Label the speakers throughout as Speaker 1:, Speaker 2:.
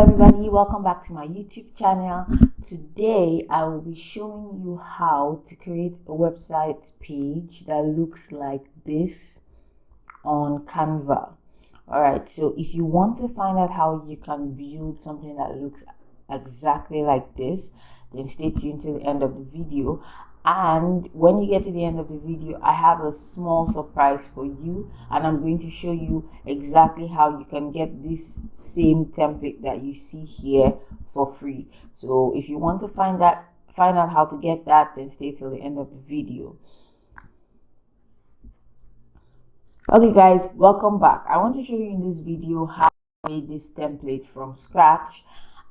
Speaker 1: everybody, welcome back to my YouTube channel. Today I will be showing you how to create a website page that looks like this on Canva. Alright, so if you want to find out how you can build something that looks exactly like this, then stay tuned till the end of the video. And when you get to the end of the video, I have a small surprise for you, and I'm going to show you exactly how you can get this same template that you see here for free. So if you want to find out how to get that, then stay till the end of the video. Okay guys, welcome back. I want to show you in this video how I made this template from scratch.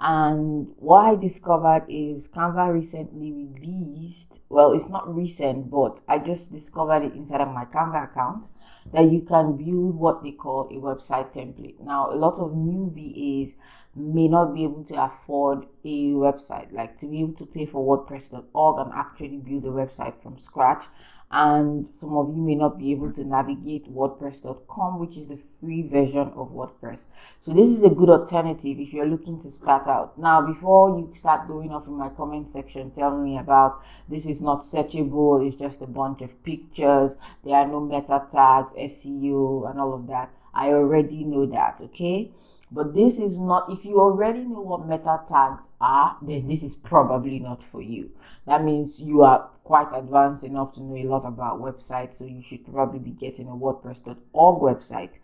Speaker 1: And what I discovered is Canva recently released, well, it's not recent, but I just discovered it inside of my Canva account, that you can build what they call a website template. Now, a lot of new VAs may not be able to afford a website, like to be able to pay for WordPress.org and actually build a website from scratch. And some of you may not be able to navigate WordPress.com, which is the free version of WordPress. So this is a good alternative if you're looking to start out. Now, before you start going off in my comment section telling me about this is not searchable, it's just a bunch of pictures, there are no meta tags, SEO, and all of that, I already know that, okay? But this is not, if you already know what meta tags are, then this is probably not for you. That means you are quite advanced enough to know a lot about websites, so you should probably be getting a WordPress.org website.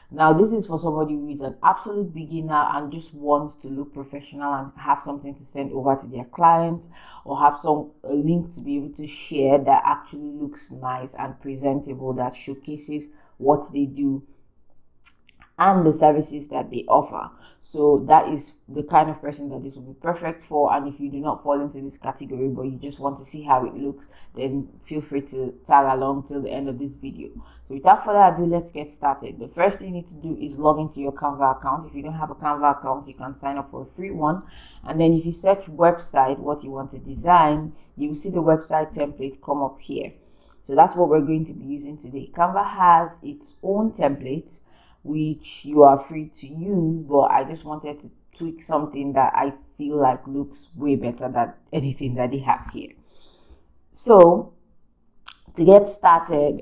Speaker 1: Now, this is for somebody who is an absolute beginner and just wants to look professional and have something to send over to their client, or have a link to be able to share that actually looks nice and presentable, that showcases what they do and the services that they offer. So that is the kind of person that this will be perfect for. And if you do not fall into this category, but you just want to see how it looks, then feel free to tag along till the end of this video. So without further ado, let's get started. The first thing you need to do is log into your Canva account. If you don't have a Canva account, you can sign up for a free one. And then if you search website, what you want to design, you will see the website template come up here. So that's what we're going to be using today. Canva has its own templates, which you are free to use, but I just wanted to tweak something that I feel like looks way better than anything that they have here. So to get started,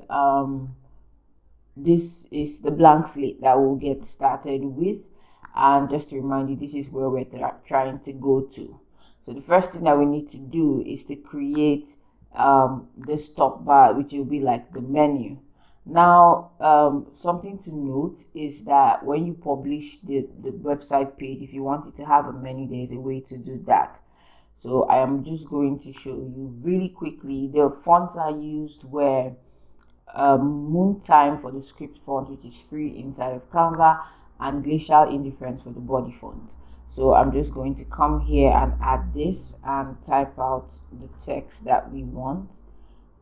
Speaker 1: this is the blank slate that we'll get started with. And just to remind you, this is where we're trying to go to. So the first thing that we need to do is to create this top bar, which will be like the menu. Now, something to note is that when you publish the website page, if you want it to have a menu, there's a way to do that. So I am just going to show you really quickly. The fonts I used were Moontime for the script font, which is free inside of Canva, and Glacial Indifference for the body font. So I'm just going to come here and add this and type out the text that we want.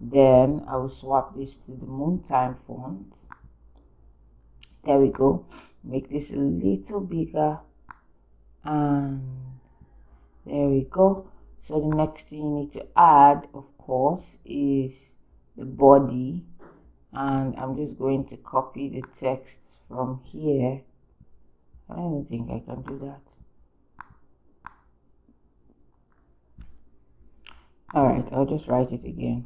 Speaker 1: Then I will swap this to the Moontime font. There we go. Make this a little bigger, and there we go. So the next thing you need to add, of course, is the body, and I'm just going to copy the text from here. I don't think I can do that. All right, I'll just write it again.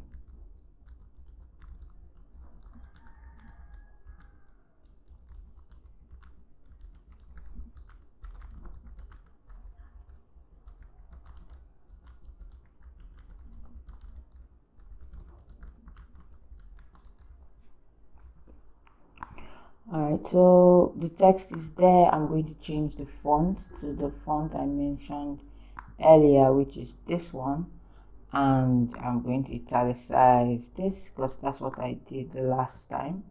Speaker 1: Alright, so the text is there. I'm going to change the font to the font I mentioned earlier, which is this one, and I'm going to italicize this because that's what I did the last time.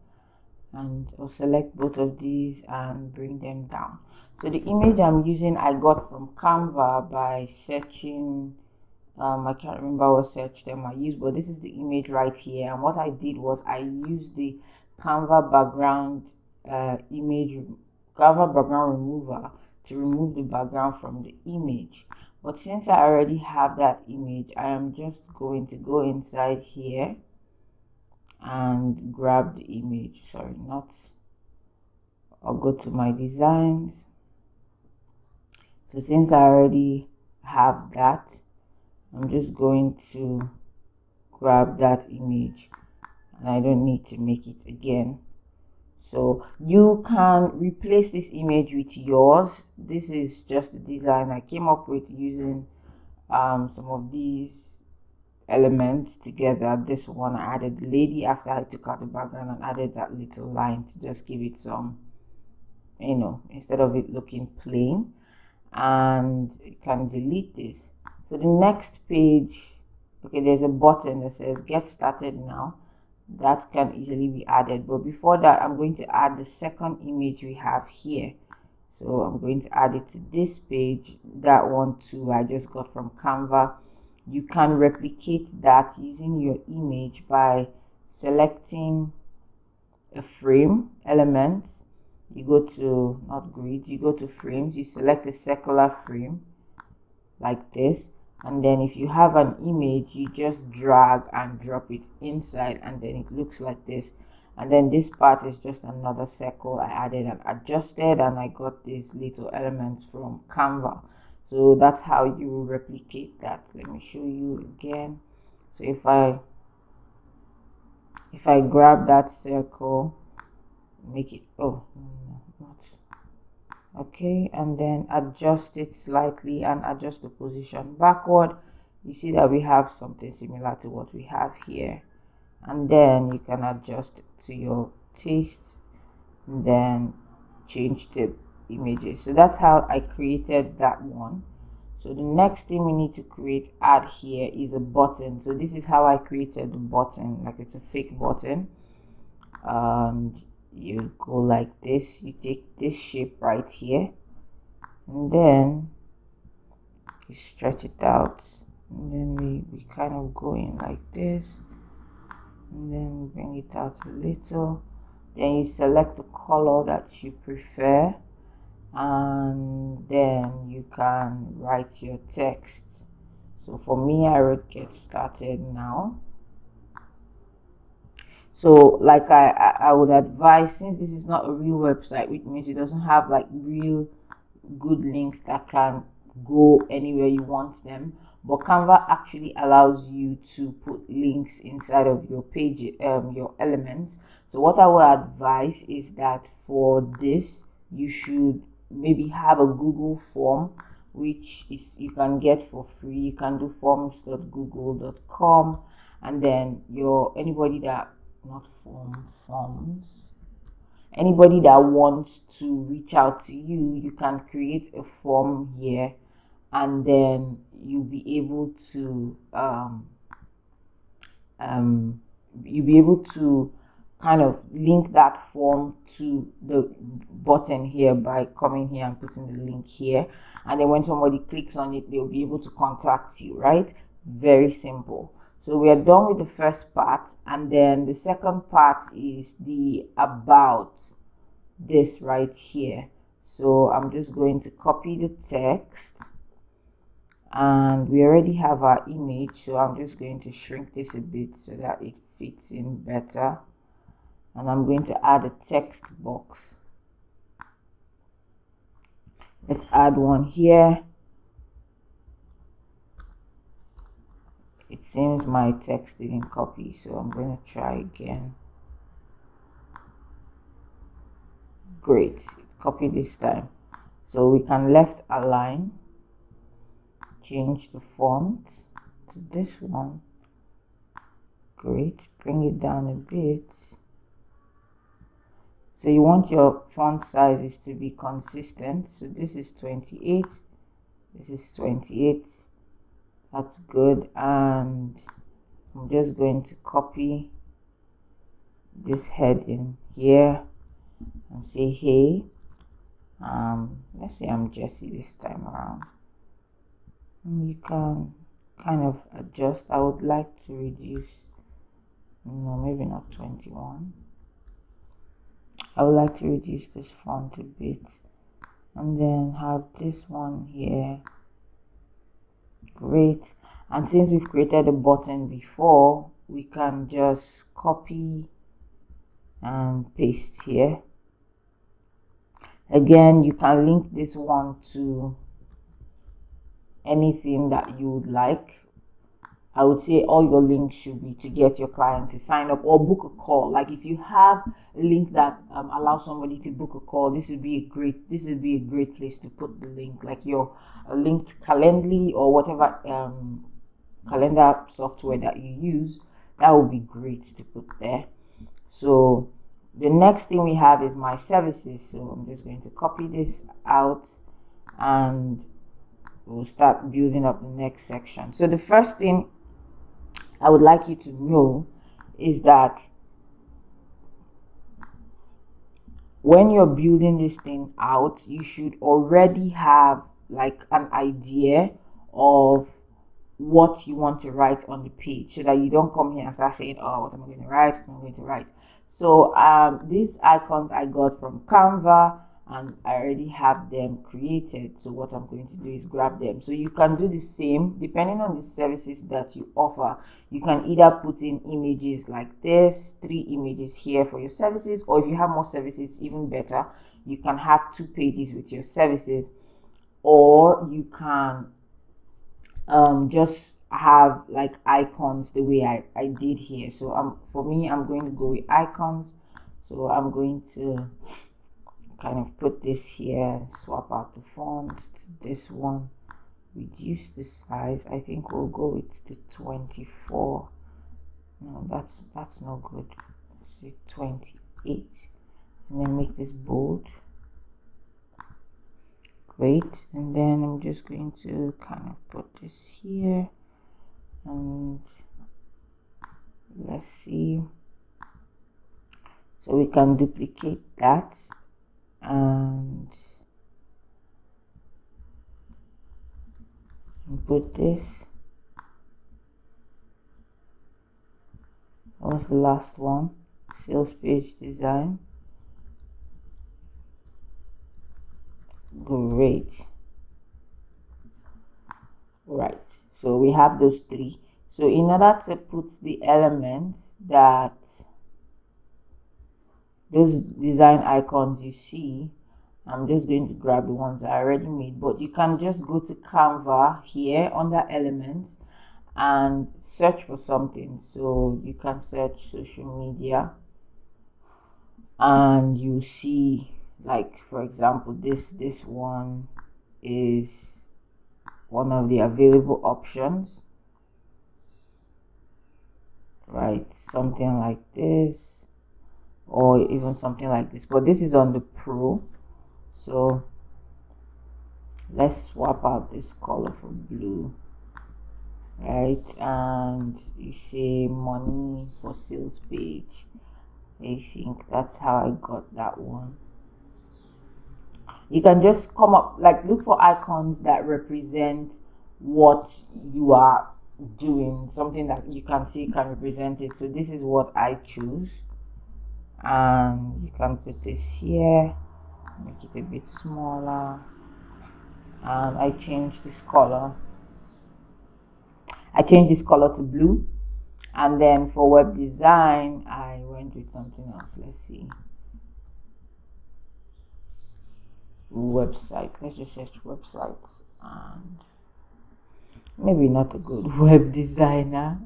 Speaker 1: And I'll select both of these and bring them down. So the image I'm using, I got from Canva by searching. I can't remember what search term I used, but this is the image right here. And what I did was I used the Canva background Canva background remover to remove the background from the image. But since I already have that image, I am just going to go inside here and grab the image. I'll go to my designs. So since I already have that, I'm just going to grab that image, and I don't need to make it again. So you can replace this image with yours. This is just a design I came up with using some of these elements together. This one I added the lady after I took out the background and added that little line to just give it some, you know, instead of it looking plain. And you can delete this. So the next page, okay, there's a button that says get started now. That can easily be added, but before that I'm going to add the second image we have here. So I'm going to add it to this page. That one too I just got from Canva. You can replicate that using your image by selecting a frame elements. You go to, not grid, you go to frames, you select a circular frame like this, and then if you have an image, you just drag and drop it inside, and then it looks like this. And then this part is just another circle I added and adjusted, and I got these little elements from Canva. So that's how you replicate that. Let me show you again. So if I grab that circle, make it, oh no, not okay, and then adjust it slightly and adjust the position backward, you see that we have something similar to what we have here. And then you can adjust it to your taste and then change the images. So that's how I created that one. So the next thing we need to add here is a button. So this is how I created the button, like it's a fake button. And you go like this, you take this shape right here, and then you stretch it out, and then we kind of go in like this, and then bring it out a little. Then you select the color that you prefer, and then you can write your text. So for me, I wrote get started now. So like I would advise, since this is not a real website, which means it doesn't have like real good links that can go anywhere you want them, but Canva actually allows you to put links inside of your page, your elements. So what I would advise is that for this, you should maybe have a Google form, which is you can get for free. You can do forms.google.com, and then anybody that anybody that wants to reach out to you, you can create a form here, and then you'll be able to kind of link that form to the button here by coming here and putting the link here, and then when somebody clicks on it, they'll be able to contact you, right? Very simple. So we are done with the first part, and then the second part is the about this right here. So I'm just going to copy the text, and we already have our image, so I'm just going to shrink this a bit so that it fits in better, and I'm going to add a text box. Let's add one here. It seems my text didn't copy, so I'm going to try again. Great, it copied this time. So we can left align, change the font to this one. Great, bring it down a bit. So you want your font sizes to be consistent. So this is 28, this is 28. That's good. And I'm just going to copy this heading here and say, hey, let's say I'm Jessie this time around. And you can kind of adjust. I would like to reduce, no, maybe not 21. I would like to reduce this font a bit, and then have this one here. Great. And since we've created a button before, we can just copy and paste here. Again, you can link this one to anything that you would like. I would say all your links should be to get your client to sign up or book a call. Like if you have a link that allows somebody to book a call, this would be a great place to put the link, like your linked Calendly or whatever calendar software that you use. That would be great to put there. So the next thing we have is my services. So I'm just going to copy this out and we'll start building up the next section. So the first thing I would like you to know is that when you're building this thing out, you should already have like an idea of what you want to write on the page, so that you don't come here and start saying, oh, what am I going to write? What am I going to write? So these icons I got from Canva, and I already have them created. So what I'm going to do is grab them. So you can do the same depending on the services that you offer. You can either put in images like this, 3 images here for your services, or if you have more services, even better, you can have 2 pages with your services, or you can just have like icons the way I did here. So for me, I'm going to go with icons. So I'm going to kind of put this here, swap out the font to this one, reduce the size. I think we'll go with the 24. No, that's not good. Let's say 28, and then make this bold. Great. And then I'm just going to kind of put this here, and let's see. So we can duplicate that and put this. What was the last one? Sales page design. Great. Right, so we have those 3. So in order to put the elements that those design icons you see, I'm just going to grab the ones I already made, but you can just go to Canva here under elements and search for something. So you can search social media and you see, like for example, this one is one of the available options, right? Something like this, or even something like this, but this is on the Pro. So let's swap out this color for blue, right? And you say money for sales page. I think that's how I got that one. You can just come up, like look for icons that represent what you are doing, something that you can see can represent it. So this is what I choose, and you can put this here, make it a bit smaller, and I change this color to blue. And then for web design, I went with something else. Let's see, website. Let's just search website, and maybe not a good web designer.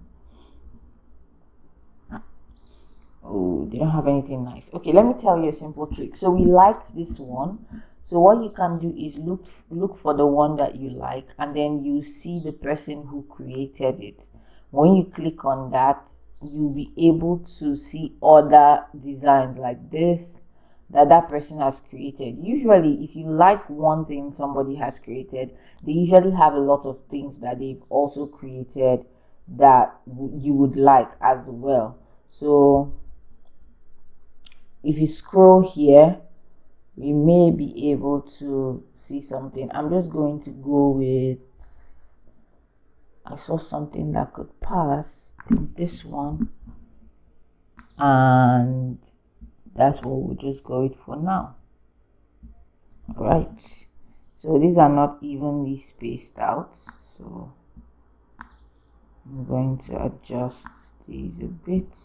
Speaker 1: Oh, they don't have anything nice. Okay, let me tell you a simple trick. So we liked this one. So what you can do is look for the one that you like, and then you see the person who created it. When you click on that, you'll be able to see other designs like this that person has created. Usually, if you like one thing somebody has created, they usually have a lot of things that they've also created that you would like as well. So if you scroll here, we may be able to see something. I'm just going to go with, I saw something that could pass. I think this one, and that's what we'll just go with for now. All right, so these are not evenly spaced out, so I'm going to adjust these a bit,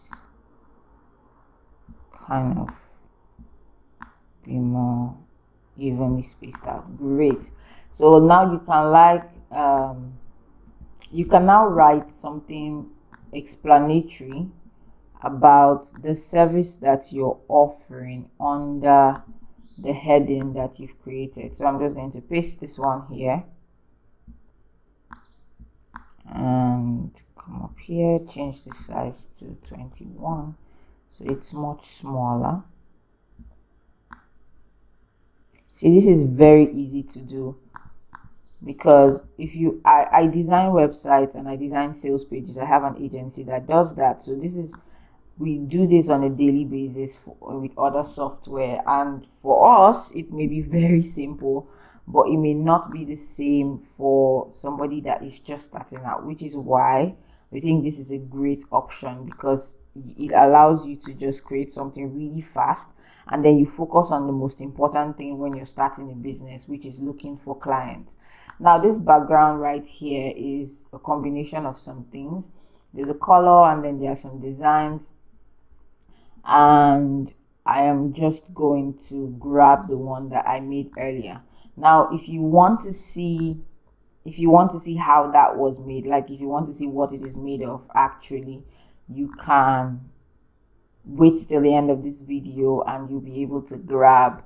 Speaker 1: kind of be more evenly spaced out. Great. So now you can like you can now write something explanatory about the service that you're offering under the heading that you've created. So I'm just going to paste this one here and come up here, change the size to 21 so it's much smaller. See, this is very easy to do, because if you I design websites and I design sales pages. I have an agency that does that. So we do this on a daily basis with other software, and for us it may be very simple, but it may not be the same for somebody that is just starting out, which is why we think this is a great option, because it allows you to just create something really fast, and then you focus on the most important thing when you're starting a business, which is looking for clients. Now, this background right here is a combination of some things. There's a color and then there are some designs, and I am just going to grab the one that I made earlier. Now, if you want to see how that was made, like if you want to see what it is made of actually, you can wait till the end of this video and you'll be able to grab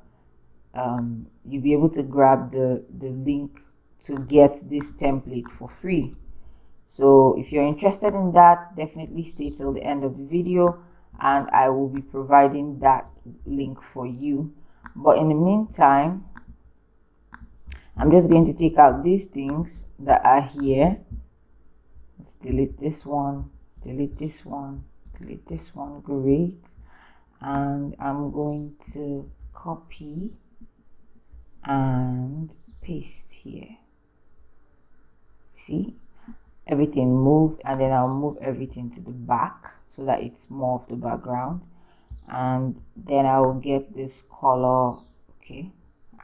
Speaker 1: the link to get this template for free. So if you're interested in that, definitely stay till the end of the video and I will be providing that link for you. But in the meantime, I'm just going to take out these things that are here. Let's delete this one, delete this one, delete this one. Great. And I'm going to copy and paste here. See, everything moved, and then I'll move everything to the back so that it's more of the background, and then I will get this color, okay,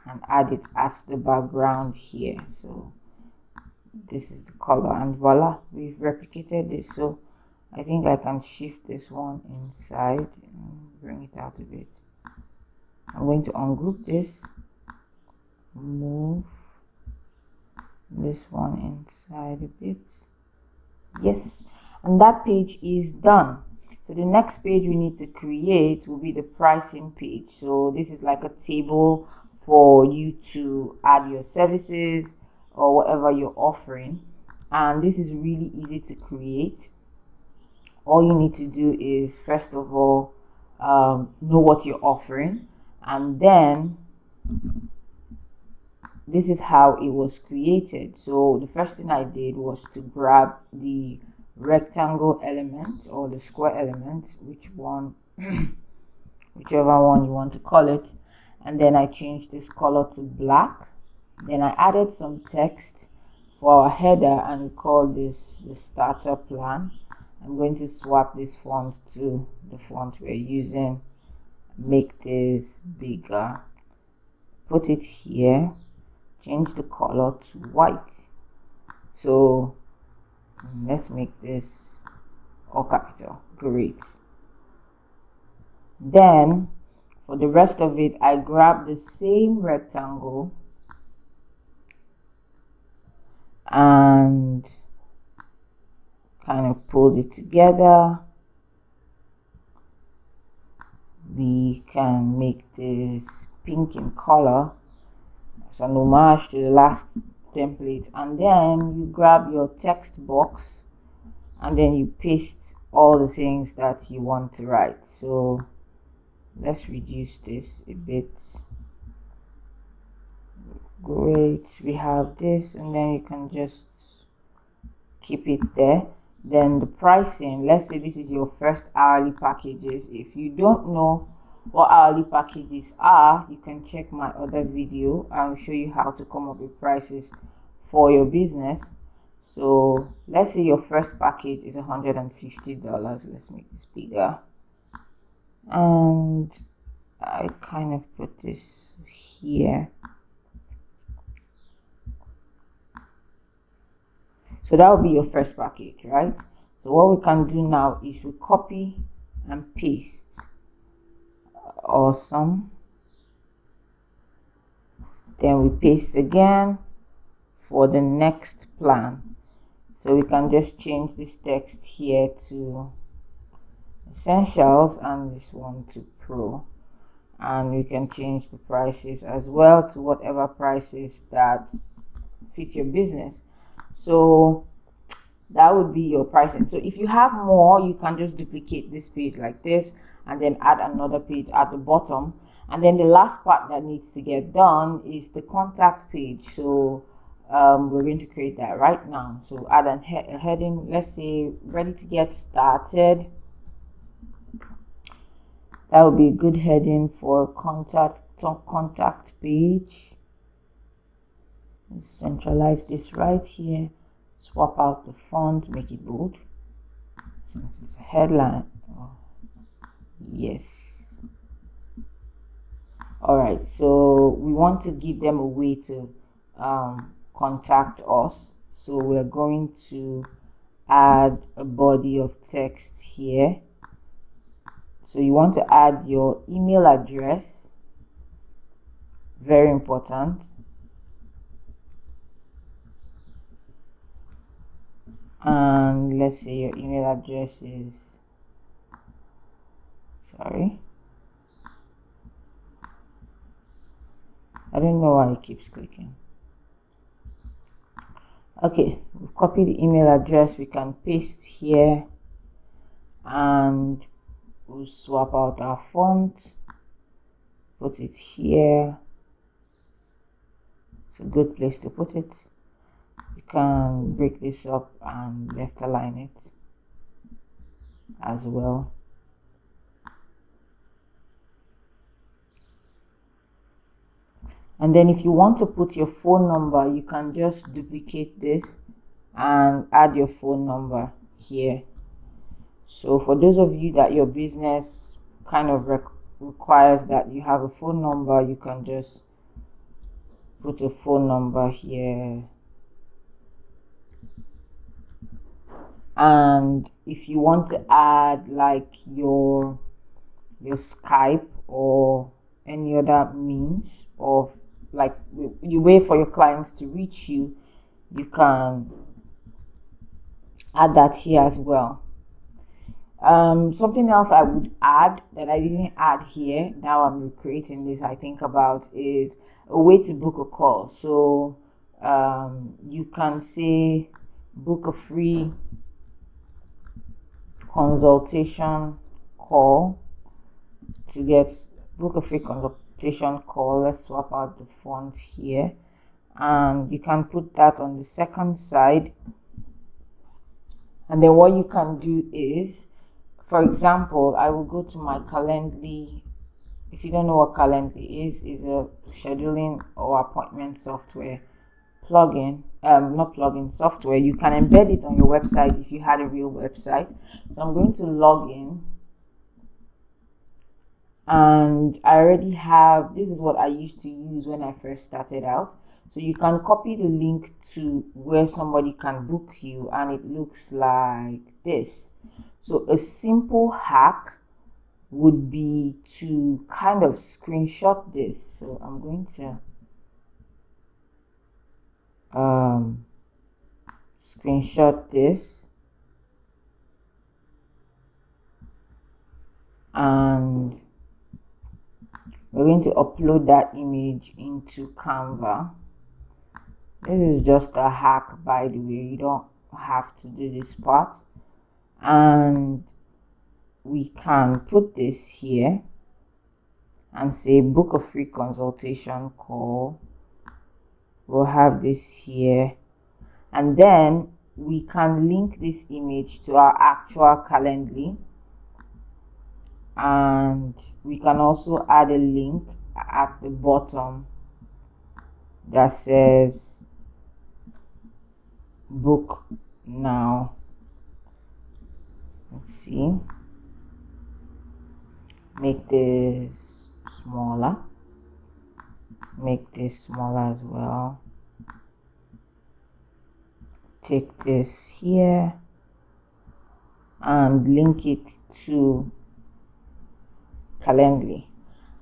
Speaker 1: and add it as the background here. So this is the color, and voila, we've replicated this. So I think I can shift this one inside and bring it out a bit. I'm going to ungroup this, move this one inside a bit. Yes, and that page is done. So the next page we need to create will be the pricing page. So this is like a table for you to add your services or whatever you're offering, and this is really easy to create. All you need to do is, first of all, know what you're offering, and then this is how it was created. So the first thing I did was to grab the rectangle element or the square element, whichever one you want to call it, and then I changed this color to black. Then I added some text for our header, and we call this the starter plan. I'm going to swap this font to the font we're using, make this bigger, put it here, change the color to white. So let's make this all capital. Great. Then for the rest of it, I grab the same rectangle and kind of pulled it together. We can make this pink in color as an homage to the last template, and then you grab your text box and then you paste all the things that you want to write. So let's reduce this a bit. Great, we have this, and then you can just keep it there. Then the pricing, let's say this is your first hourly packages. If you don't know what hourly packages are, you can check my other video. I'll show you how to come up with prices for your business. So let's say your first package is $150. Let's make this bigger, and I kind of put this here. So that will be your first package, right? So what we can do now is we copy and paste. Awesome. Then we paste again for the next plan. So we can just change this text here to essentials and this one to pro, and we can change the prices as well to whatever prices that fit your business. So that would be your pricing. So if you have more, you can just duplicate this page like this and then add another page at the bottom. And then the last part that needs to get done is the contact page. So we're going to create that right now. So add a heading, let's say ready to get started. That would be a good heading for contact page. Let's centralize this right here. Swap out the font, make it bold since it's a headline. Oh, yes. All right, so we want to give them a way to contact us. So we're going to add a body of text here. So you want to add your email address, very important. And let's say your email address is, sorry, I don't know why it keeps clicking. Okay, we've copied the email address. We can paste here and we'll swap out our font, put it here. It's a good place to put it. You can break this up and left align it as well. And then if you want to put your phone number, you can just duplicate this and add your phone number here. So for those of you that your business kind of requires that you have a phone number, you can just put a phone number here. And if you want to add like your Skype or any other means of like you way for your clients to reach you, you can add that here as well. Something else I would add that I didn't add here, now I'm recreating this, I think about, is a way to book a call. So you can say book a free consultation call book a free consultation call. Let's swap out the font here, and you can put that on the second side. And then what you can do is, for example, I will go to my Calendly. If you don't know what Calendly is a scheduling or appointment software plugin, software. You can embed it on your website if you had a real website. So I'm going to log in, and I already have, this is what I used to use when I first started out. So you can copy the link to where somebody can book you, and it looks like this. So a simple hack would be to kind of screenshot this. So I'm going to screenshot this, and we're going to upload that image into Canva. This is just a hack, by the way. You don't have to do this part. And we can put this here and say book a free consultation call. We'll have this here, and then we can link this image to our actual Calendly, and we can also add a link at the bottom that says book now. Let's see, make this smaller, make this smaller as well, take this here and link it to Calendly.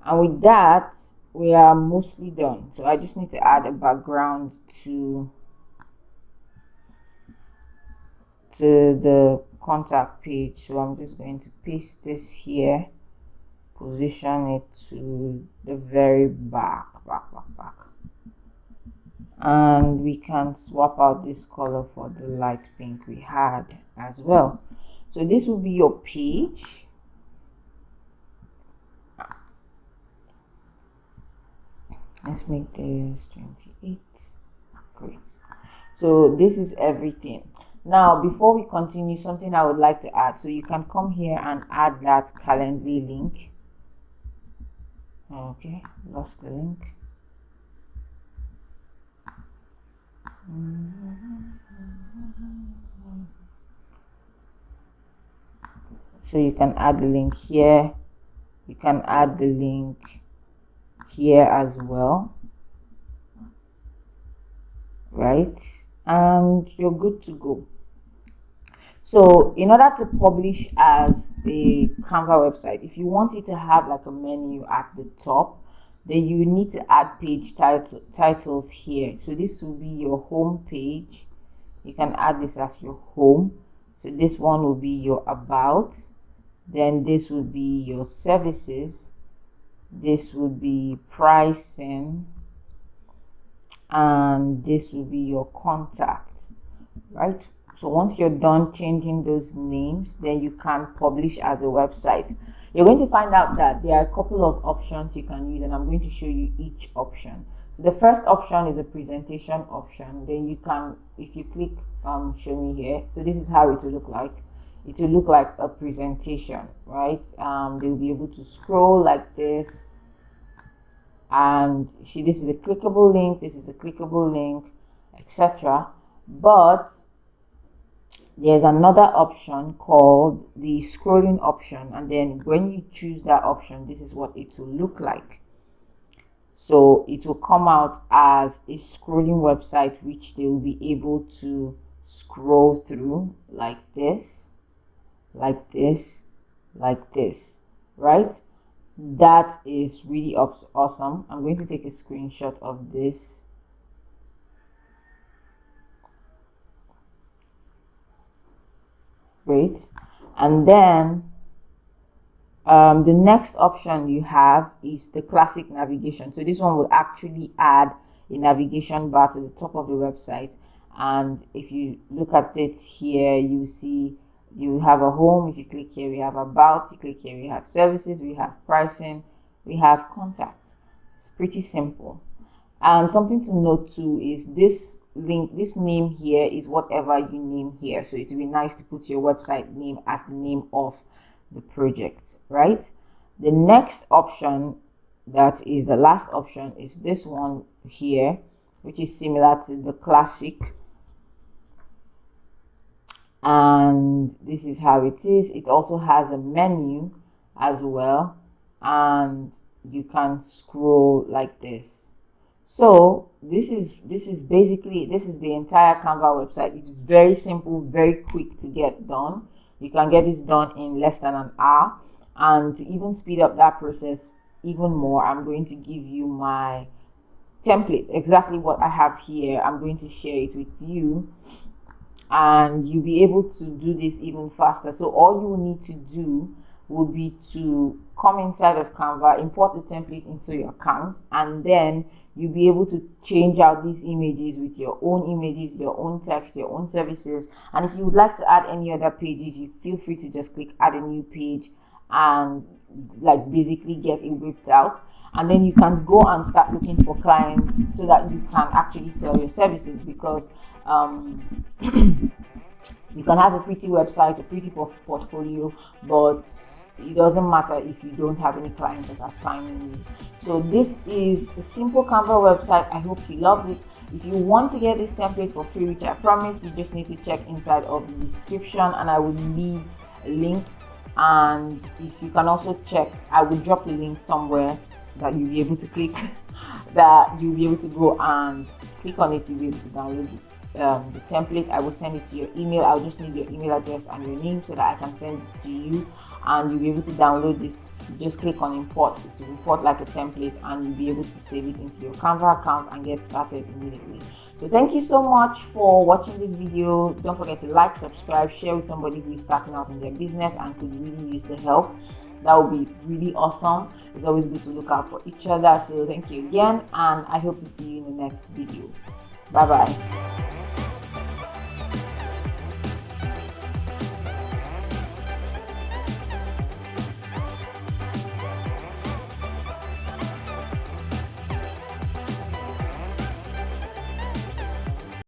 Speaker 1: And with that, we are mostly done. So I just need to add a background to to the contact page. So I'm just going to paste this here, position it to the very back, and we can swap out this color for the light pink we had as well. So this will be your page. Let's make this 28. Great. So this is everything. Now, before we continue, something I would like to add. So you can come here and add that Calendly link. Okay, lost the link. So you can add the link here. You can add the link here as well, right? And you're good to go. So in order to publish as a Canva website, if you want it to have like a menu at the top, then you need to add page titles here. So this will be your home page. You can add this as your home. So this one will be your about. Then this will be your services. This would be pricing, and this will be your contact, right? So once you're done changing those names, then you can publish as a website. You're going to find out that there are a couple of options you can use, and I'm going to show you each option. So the first option is a presentation option. Then you can, if you click show me here, so this is how it will look like. It will look like a presentation, right? They'll be able to scroll like this, and see, this is a clickable link, this is a clickable link, etc. But there's another option called the scrolling option, and then when you choose that option, this is what it will look like. So it will come out as a scrolling website, which they will be able to scroll through like this, like this, like this, right? That is really awesome. I'm going to take a screenshot of this. Great. And then the next option you have is the classic navigation. So this one will actually add a navigation bar to the top of the website, and if you look at it here, you see you have a home. If you click here, we have about. You click here, we have services, we have pricing, we have contact. It's pretty simple. And something to note too is this link, this name here is whatever you name here. So it would be nice to put your website name as the name of the project, right? The next option, that is the last option, is this one here, which is similar to the classic. And this is how it is. It also has a menu as well, and you can scroll like this. So this is basically, this is the entire Canva website. It's very simple, very quick to get done. You can get this done in less than an hour. And to even speed up that process even more, I'm going to give you my template, exactly what I have here. I'm going to share it with you, and you'll be able to do this even faster. So all you will need to do will be to come inside of Canva, import the template into your account, and then you'll be able to change out these images with your own images, your own text, your own services. And if you would like to add any other pages, you feel free to just click add a new page and like basically get it whipped out. And then you can go and start looking for clients so that you can actually sell your services, because you can have a pretty website, a pretty portfolio, but it doesn't matter if you don't have any clients that are signing you. So this is a simple Canva website. I hope you love it. If you want to get this template for free, which I promise, you just need to check inside of the description, and I will leave a link. And if you can also check, I will drop the link somewhere that you'll be able to click, that you'll be able to go and click on it. You'll be able to download the template. I will send it to your email. I'll just need your email address and your name so that I can send it to you, and you'll be able to download this. Just click on import. It will import like a template, and you'll be able to save it into your Canva account and get started immediately. So thank you so much for watching this video. Don't forget to like, subscribe, share with somebody who is starting out in their business and could really use the help. That would be really awesome. It's always good to look out for each other. So thank you again, and I hope to see you in the next video. Bye bye.